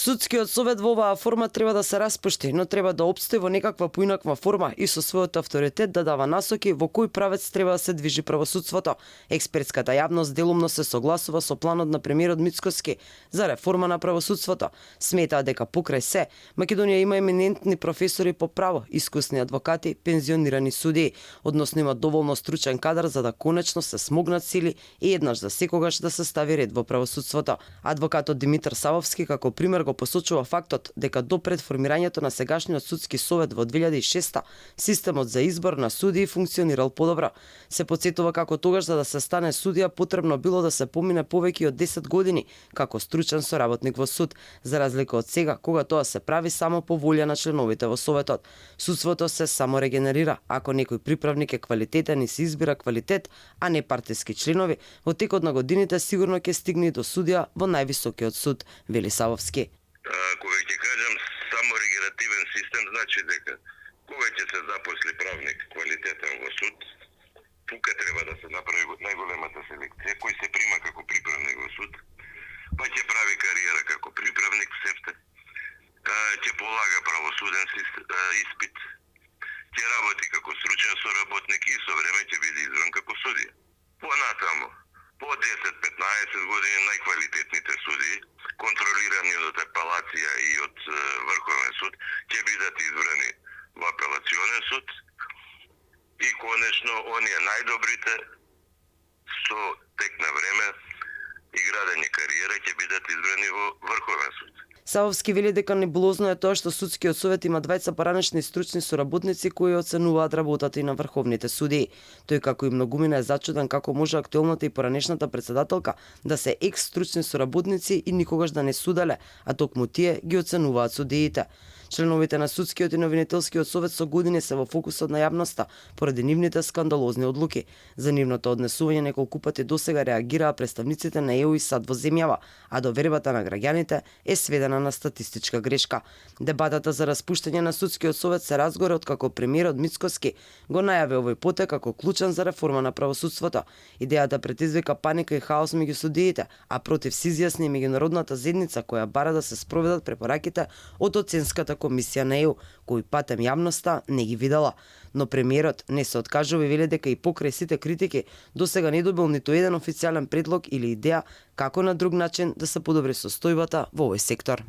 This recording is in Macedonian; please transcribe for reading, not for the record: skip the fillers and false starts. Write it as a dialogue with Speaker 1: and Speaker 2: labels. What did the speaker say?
Speaker 1: Судскиот совет во оваа форма треба да се распушти, но треба да опстои во некаква поинаква форма и со својот авторитет да дава насоки во кој правец треба да се движи правосудството. Експертската јавност делумно се согласува со планот на премиерот Мицкоски за реформа на правосудството. Сметаа дека покрај се, Македонија има еминентни професори по право, искусни адвокати, пензионирани судии, односно има доволно стручен кадар за да конечно се смогнат сили и еднаш за секогаш да се стави ред во правосудството. Адвокатот Димитар Савовски како пример го посочува фактот дека до пред формирањето на сегашниот судски совет во 2006 системот за избор на судии функционирал подобро. Се потсетува како тогаш за да се стане судија потребно било да се помине повеќе од 10 години како стручен соработник во суд, за разлика од сега кога тоа се прави само по волја на членовите во советот. Судството се само регенерира ако некој приправник е квалитетен и се избира квалитет, а не партиски членови, во текот на годините сигурно ќе стигне до судија во највисокиот суд, вели Савовски.
Speaker 2: Кога ќе кажам само регенеративен систем, значи дека кога ќе се запосли правник квалитетен во суд, тука треба да се направи најголемата селекција, кој се прима како приправник во суд, па ќе прави кариера како приправник в СЕПТЕ, ќе полага правосуден испит, ќе работи како стручен соработник и со време ќе биде избран како судија. Понатаму, по 10-15 години најквалитетните судии, контролирани од апелација и од Врховен суд, ќе бидат избрани во апелационен суд и конечно оние најдобрите со тек на време и градење кариера ќе бидат избрани во Врховен суд.
Speaker 1: Савовски вели дека небулозно е тоа што судскиот совет има двајца поранешни стручни соработници кои оценуваат работата и на врховните судии. Тој како и многумина е зачуден како може актуелната и поранешната претседателка да се екс-стручни соработници и никогаш да не суделе, а токму тие ги оценуваат судиите. Членовите на судскиот и новинителскиот совет со години се во фокусот на јавноста поради нивните скандалозни одлуки. За нивното однесување неколку пати досега реагираа представниците на ЕУ и САД во земјава, а довербата на граѓаните е сведена на статистичка грешка. Дебатата за распуштање на судскиот совет се разгоре откако премиерот Мицкоски го најави овој потек како клучен за реформа на правосудството. Идејата предизвика паника и хаос меѓу судиите, а против се изјасни меѓународната заедница која бара да се спроведат препораките од оценската комисија на ЕУ, кој патем јавноста не ги видела. Но премиерот не се откажува и вели дека и покрај сите критики досега не добил ниту еден официјален предлог или идеја како на друг начин да се подобри состојбата во овој сектор.